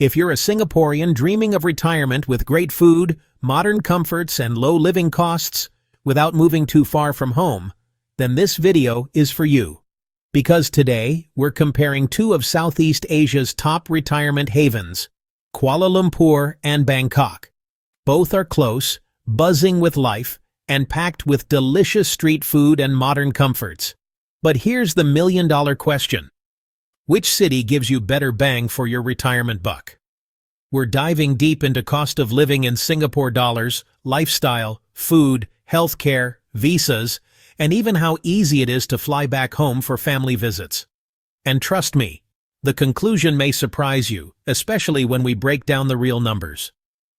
If you're a Singaporean dreaming of retirement with great food, modern comforts, and low living costs, without moving too far from home, then this video is for you. Because today, we're comparing two of Southeast Asia's top retirement havens, Kuala Lumpur and Bangkok. Both are close, buzzing with life, and packed with delicious street food and modern comforts. But here's the million-dollar question. Which city gives you better bang for your retirement buck? We're diving deep into cost of living in Singapore dollars, lifestyle, food, healthcare, visas, and even how easy it is to fly back home for family visits. And trust me, the conclusion may surprise you, especially when we break down the real numbers.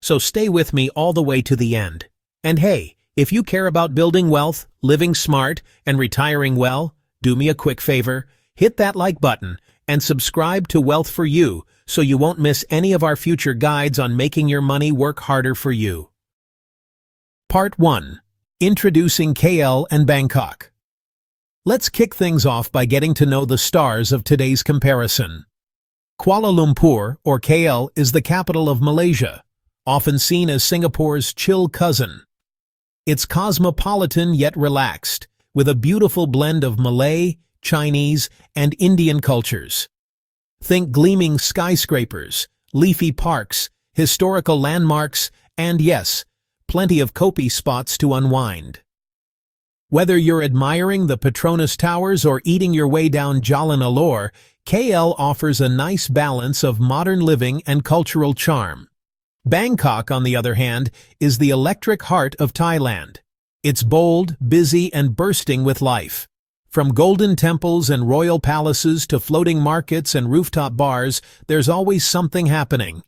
So stay with me all the way to the end. And hey, if you care about building wealth, living smart, and retiring well, do me a quick favor, hit that like button and subscribe to Wealth for You so you won't miss any of our future guides on making your money work harder for you. Part 1. Introducing KL and Bangkok. Let's kick things off by getting to know the stars of today's comparison. Kuala Lumpur, or KL, is the capital of Malaysia, often seen as Singapore's chill cousin. It's cosmopolitan yet relaxed, with a beautiful blend of Malay, Chinese, and Indian cultures. Think gleaming skyscrapers, leafy parks, historical landmarks, and yes, plenty of kopi spots to unwind. Whether you're admiring the Petronas Towers or eating your way down Jalan Alor, KL offers a nice balance of modern living and cultural charm. Bangkok, on the other hand, is the electric heart of Thailand. It's bold, busy, and bursting with life. From golden temples and royal palaces to floating markets and rooftop bars, there's always something happening.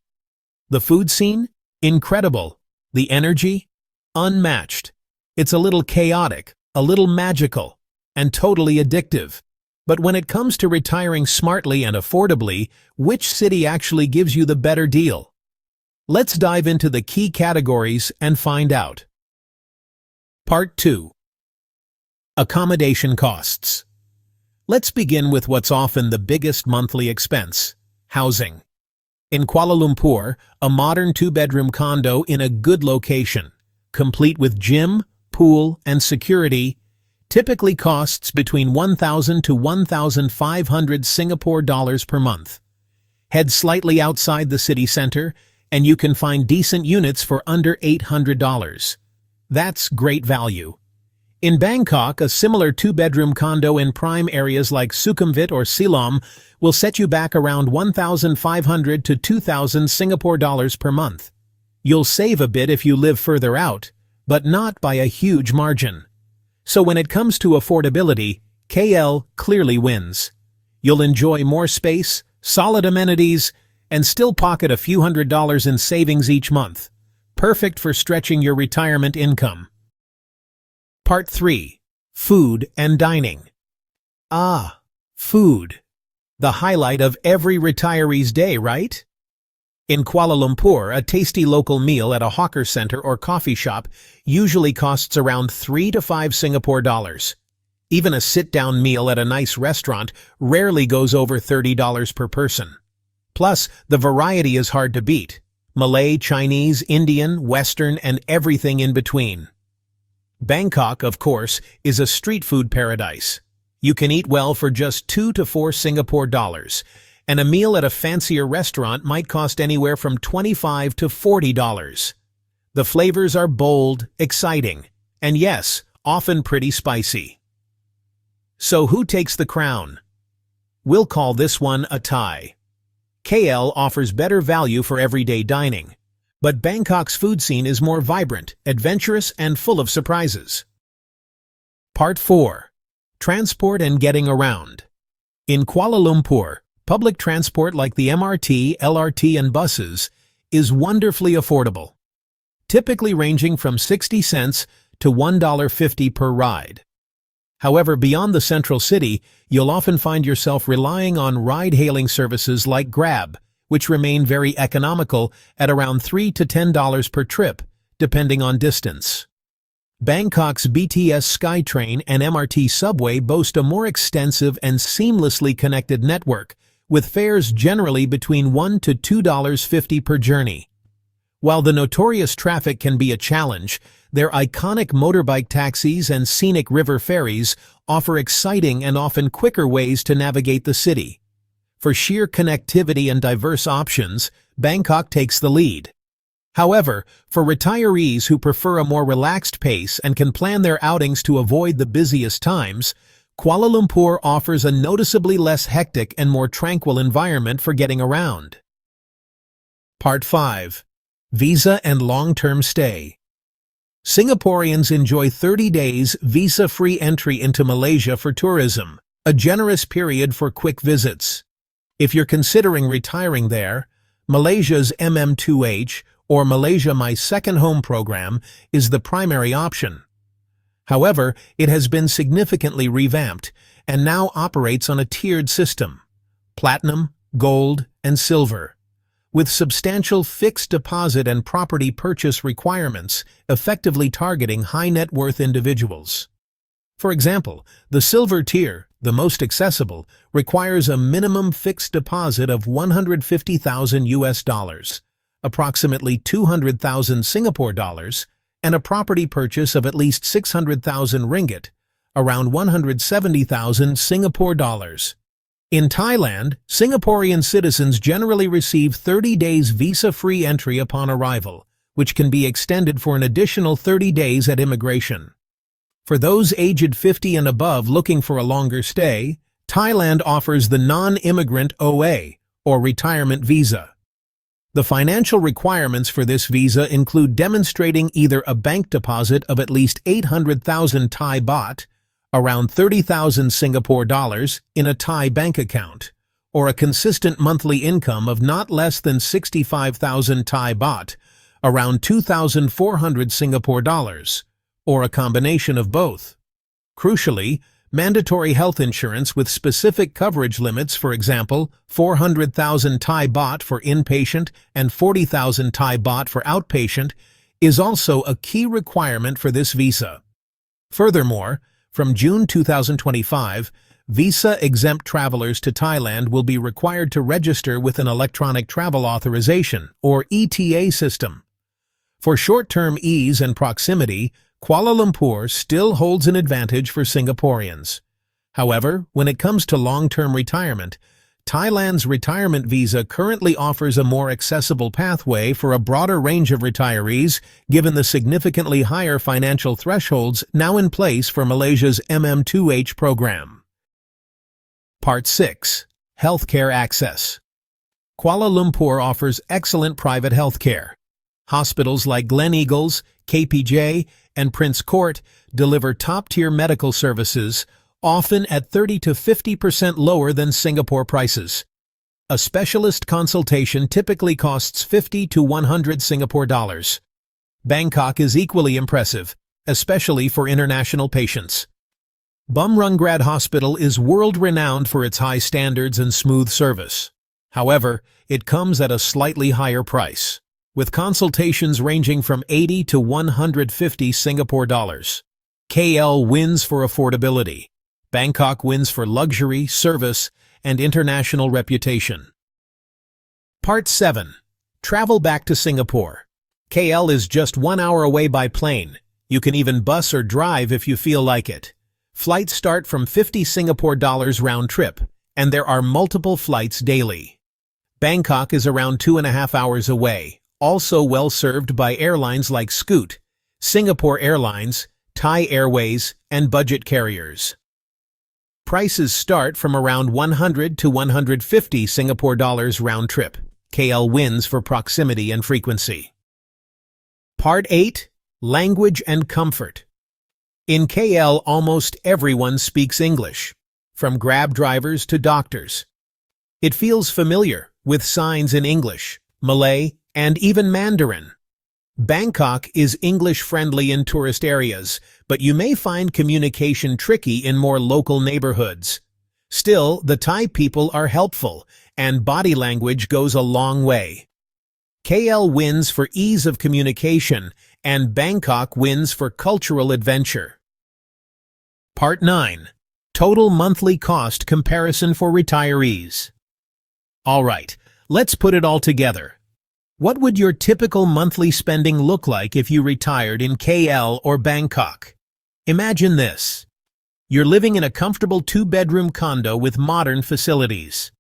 The food scene? Incredible. The energy? Unmatched. It's a little chaotic, a little magical, and totally addictive. But when it comes to retiring smartly and affordably, which city actually gives you the better deal? Let's dive into the key categories and find out. Part 2. Accommodation costs. Let's begin with what's often the biggest monthly expense: housing. In Kuala Lumpur, a modern two-bedroom condo in a good location, complete with gym, pool, and security, typically costs between 1,000 to 1,500 Singapore dollars per month. Head slightly outside the city center, and you can find decent units for under $800. That's great value. In Bangkok, a similar two-bedroom condo in prime areas like Sukhumvit or Siloam will set you back around 1,500 to 2,000 Singapore dollars per month. You'll save a bit if you live further out, but not by a huge margin. So when it comes to affordability, KL clearly wins. You'll enjoy more space, solid amenities, and still pocket a few $100s in savings each month. Perfect for stretching your retirement income. Part 3. Food and dining. Ah, food. The highlight of every retiree's day, right? In Kuala Lumpur, a tasty local meal at a hawker center or coffee shop usually costs around 3 to 5 Singapore dollars. Even a sit-down meal at a nice restaurant rarely goes over $30 per person. Plus, the variety is hard to beat. Malay, Chinese, Indian, Western, and everything in between. Bangkok, of course, is a street food paradise. You can eat well for just 2 to 4 Singapore dollars, and a meal at a fancier restaurant might cost anywhere from $25 to $40. The flavors are bold, exciting, and yes, often pretty spicy. So who takes the crown? We'll call this one a tie. KL offers better value for everyday dining, but Bangkok's food scene is more vibrant, adventurous, and full of surprises. Part 4. Transport and getting around. In Kuala Lumpur, public transport like the MRT, LRT, and buses is wonderfully affordable, typically ranging from 60 cents to $1.50 per ride. However, beyond the central city, you'll often find yourself relying on ride-hailing services like Grab, which remain very economical at around $3 to $10 per trip, depending on distance. Bangkok's BTS SkyTrain and MRT subway boast a more extensive and seamlessly connected network, with fares generally between $1 to $2.50 per journey. While the notorious traffic can be a challenge, their iconic motorbike taxis and scenic river ferries offer exciting and often quicker ways to navigate the city. For sheer connectivity and diverse options, Bangkok takes the lead. However, for retirees who prefer a more relaxed pace and can plan their outings to avoid the busiest times, Kuala Lumpur offers a noticeably less hectic and more tranquil environment for getting around. Part 5. Visa and long-term stay. Singaporeans enjoy 30 days visa-free entry into Malaysia for tourism, a generous period for quick visits. If you're considering retiring there, Malaysia's MM2H, or Malaysia My Second Home program, is the primary option. However, it has been significantly revamped and now operates on a tiered system: Platinum, Gold, and Silver, with substantial fixed deposit and property purchase requirements, effectively targeting high-net-worth individuals. For example, the Silver tier, the most accessible, requires a minimum fixed deposit of 150,000 US dollars, approximately 200,000 Singapore dollars, and a property purchase of at least 600,000 ringgit, around 170,000 Singapore dollars. In Thailand, Singaporean citizens generally receive 30 days visa-free entry upon arrival, which can be extended for an additional 30 days at immigration. For those aged 50 and above looking for a longer stay, Thailand offers the non-immigrant OA, or retirement visa. The financial requirements for this visa include demonstrating either a bank deposit of at least 800,000 Thai baht, around 30,000 Singapore dollars, in a Thai bank account, or a consistent monthly income of not less than 65,000 Thai baht, around 2,400 Singapore dollars, or a combination of both. Crucially, mandatory health insurance with specific coverage limits, for example, 400,000 Thai baht for inpatient and 40,000 Thai baht for outpatient, is also a key requirement for this visa. Furthermore, from June 2025, visa-exempt travelers to Thailand will be required to register with an electronic travel authorization, or ETA system. For short-term ease and proximity, Kuala Lumpur still holds an advantage for Singaporeans. However, when it comes to long-term retirement, Thailand's retirement visa currently offers a more accessible pathway for a broader range of retirees, given the significantly higher financial thresholds now in place for Malaysia's MM2H program. Part 6. Healthcare access. Kuala Lumpur offers excellent private healthcare. Hospitals like Gleneagles, KPJ, and Prince Court deliver top-tier medical services, often at 30 to 50% lower than Singapore prices. A specialist consultation typically costs 50 to 100 Singapore dollars. Bangkok is equally impressive, especially for international patients. Bumrungrad Hospital is world-renowned for its high standards and smooth service. However, it comes at a slightly higher price, with consultations ranging from 80 to 150 Singapore dollars. KL wins for affordability. Bangkok wins for luxury, service, and international reputation. Part 7. Travel back to Singapore. KL is just 1 hour away by plane. You can even bus or drive if you feel like it. Flights start from 50 Singapore dollars round trip, and there are multiple flights daily. Bangkok is around 2.5 hours away, also well served by airlines like Scoot, Singapore Airlines, Thai Airways, and budget carriers. Prices start from around 100 to 150 Singapore dollars round trip. KL wins for proximity and frequency. Part 8. Language and comfort. In KL, almost everyone speaks English, from Grab drivers to doctors. It feels familiar, with signs in English, Malay, and even Mandarin. Bangkok is English-friendly in tourist areas, but you may find communication tricky in more local neighborhoods. Still, the Thai people are helpful, and body language goes a long way. KL wins for ease of communication, and Bangkok wins for cultural adventure. Part 9. Total monthly cost comparison for retirees. Alright, let's put it all together. What would your typical monthly spending look like if you retired in KL or Bangkok? Imagine this. You're living in a comfortable two-bedroom condo with modern facilities.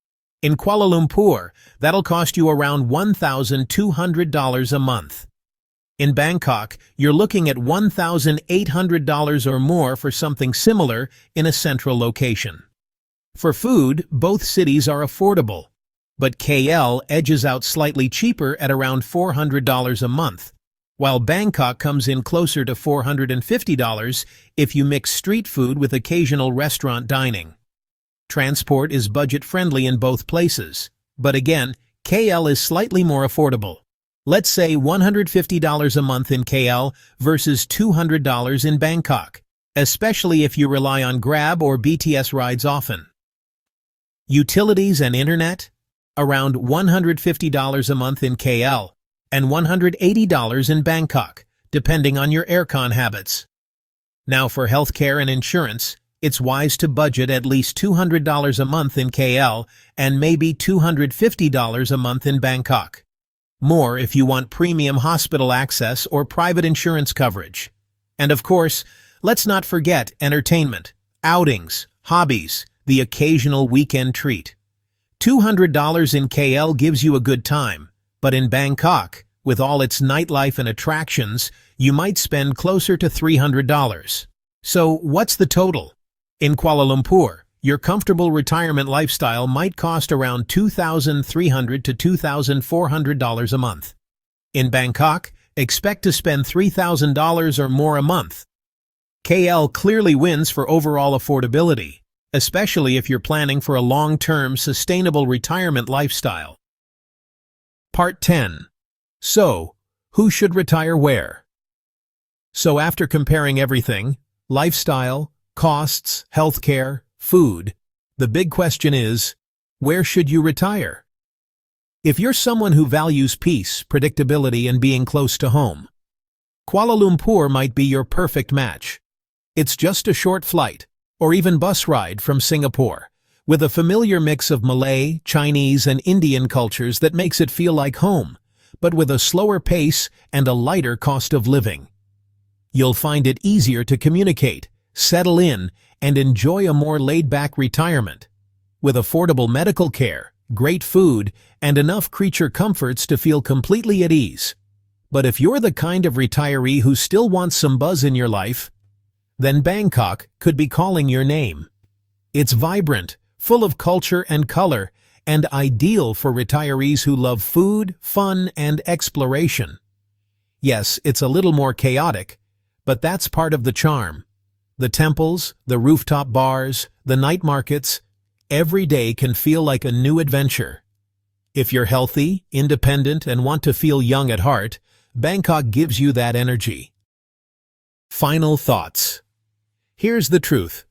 In Kuala Lumpur, that'll cost you around $1,200 a month. In Bangkok, you're looking at $1,800 or more for something similar in a central location. For food, both cities are affordable, but KL edges out slightly cheaper at around $400 a month, while Bangkok comes in closer to $450 if you mix street food with occasional restaurant dining. Transport is budget-friendly in both places, but again, KL is slightly more affordable. Let's say $150 a month in KL versus $200 in Bangkok, especially if you rely on Grab or BTS rides often. Utilities and internet? Around $150 a month in KL and $180 in Bangkok, depending on your aircon habits. Now for healthcare and insurance, it's wise to budget at least $200 a month in KL and maybe $250 a month in Bangkok. More if you want premium hospital access or private insurance coverage. And of course, let's not forget entertainment, outings, hobbies, the occasional weekend treat. $200 in KL gives you a good time, but in Bangkok, with all its nightlife and attractions, you might spend closer to $300. So what's the total? In Kuala Lumpur, your comfortable retirement lifestyle might cost around $2,300 to $2,400 a month. In Bangkok, expect to spend $3,000 or more a month. KL clearly wins for overall affordability, especially if you're planning for a long-term, sustainable retirement lifestyle. Part 10. So, who should retire where? So after comparing everything, lifestyle, costs, healthcare, food, the big question is, where should you retire? If you're someone who values peace, predictability, and being close to home, Kuala Lumpur might be your perfect match. It's just a short flight, or even bus ride from Singapore, with a familiar mix of Malay, Chinese, and Indian cultures that makes it feel like home, but with a slower pace and a lighter cost of living. You'll find it easier to communicate, settle in, and enjoy a more laid-back retirement, with affordable medical care, great food, and enough creature comforts to feel completely at ease. But if you're the kind of retiree who still wants some buzz in your life, then Bangkok could be calling your name. It's vibrant, full of culture and color, and ideal for retirees who love food, fun, and exploration. Yes, it's a little more chaotic, but that's part of the charm. The temples, the rooftop bars, the night markets, every day can feel like a new adventure. If you're healthy, independent, and want to feel young at heart, Bangkok gives you that energy. Final thoughts. Here's the truth.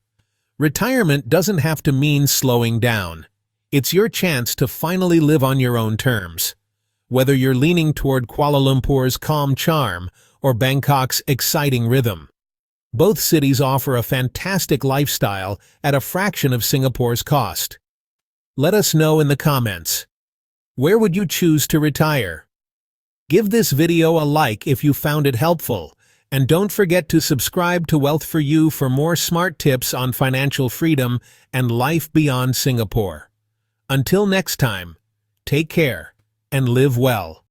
Retirement doesn't have to mean slowing down. It's your chance to finally live on your own terms. Whether you're leaning toward Kuala Lumpur's calm charm or Bangkok's exciting rhythm, both cities offer a fantastic lifestyle at a fraction of Singapore's cost. Let us know in the comments. Where would you choose to retire? Give this video a like if you found it helpful, and don't forget to subscribe to Wealth for You for more smart tips on financial freedom and life beyond Singapore. Until next time, take care and live well.